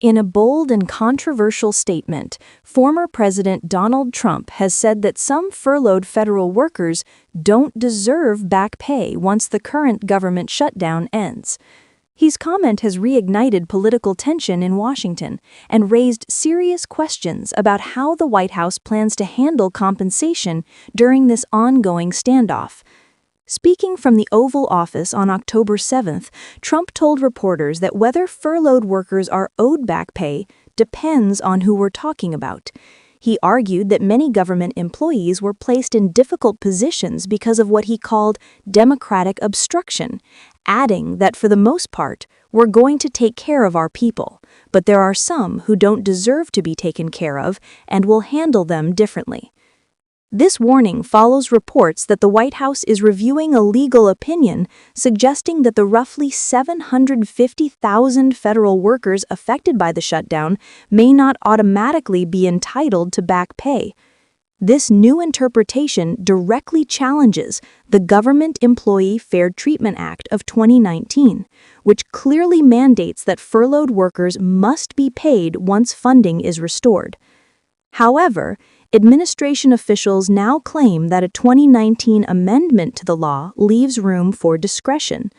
In a bold and controversial statement, former President Donald Trump has said that some furloughed federal workers don't deserve back pay once the current government shutdown ends. His comment has reignited political tension in Washington and raised serious questions about how the White House plans to handle compensation during this ongoing standoff. Speaking from the Oval Office on October 7th, Trump told reporters that whether furloughed workers are owed back pay depends on who we're talking about. He argued that many government employees were placed in difficult positions because of what he called democratic obstruction, adding that for the most part, we're going to take care of our people, but there are some who don't deserve to be taken care of and will handle them differently. This warning follows reports that the White House is reviewing a legal opinion suggesting that the roughly 750,000 federal workers affected by the shutdown may not automatically be entitled to back pay. This new interpretation directly challenges the Government Employee Fair Treatment Act of 2019, which clearly mandates that furloughed workers must be paid once funding is restored. However, administration officials now claim that a 2019 amendment to the law leaves room for discretion,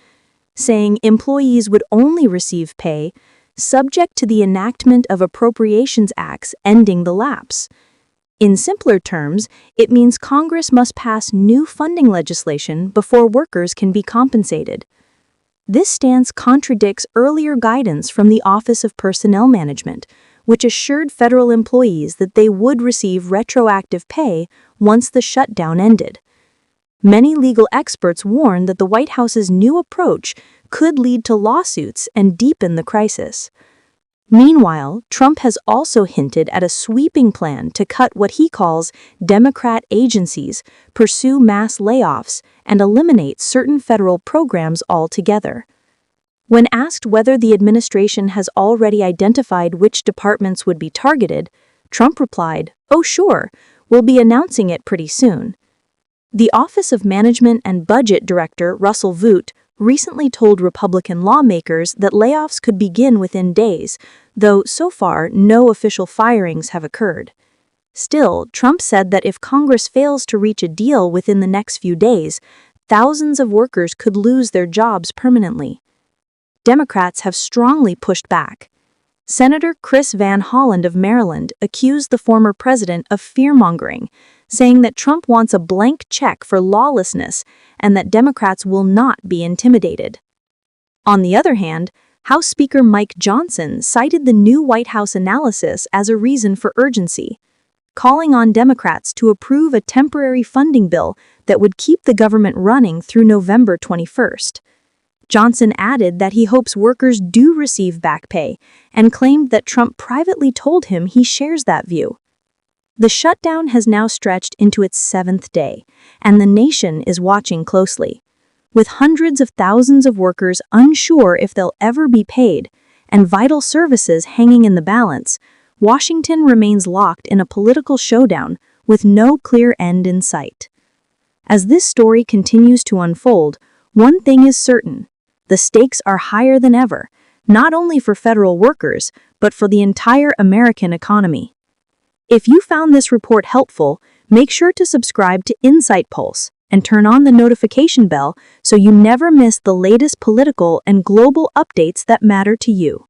saying employees would only receive pay subject to the enactment of appropriations acts ending the lapse. In simpler terms, it means Congress must pass new funding legislation before workers can be compensated. This stance contradicts earlier guidance from the Office of Personnel Management, which assured federal employees that they would receive retroactive pay once the shutdown ended. Many legal experts warn that the White House's new approach could lead to lawsuits and deepen the crisis. Meanwhile, Trump has also hinted at a sweeping plan to cut what he calls Democrat agencies, pursue mass layoffs, and eliminate certain federal programs altogether. When asked whether the administration has already identified which departments would be targeted, Trump replied, "Oh sure, we'll be announcing it pretty soon." The Office of Management and Budget Director Russell Vought recently told Republican lawmakers that layoffs could begin within days, though so far no official firings have occurred. Still, Trump said that if Congress fails to reach a deal within the next few days, thousands of workers could lose their jobs permanently. Democrats have strongly pushed back. Senator Chris Van Hollen of Maryland accused the former president of fear-mongering, saying that Trump wants a blank check for lawlessness and that Democrats will not be intimidated. On the other hand, House Speaker Mike Johnson cited the new White House analysis as a reason for urgency, calling on Democrats to approve a temporary funding bill that would keep the government running through November 21st. Johnson added that he hopes workers do receive back pay and claimed that Trump privately told him he shares that view. The shutdown has now stretched into its 7th day, and the nation is watching closely. With hundreds of thousands of workers unsure if they'll ever be paid and vital services hanging in the balance, Washington remains locked in a political showdown with no clear end in sight. As this story continues to unfold, one thing is certain: the stakes are higher than ever, not only for federal workers, but for the entire American economy. If you found this report helpful, make sure to subscribe to InsightPulse and turn on the notification bell so you never miss the latest political and global updates that matter to you.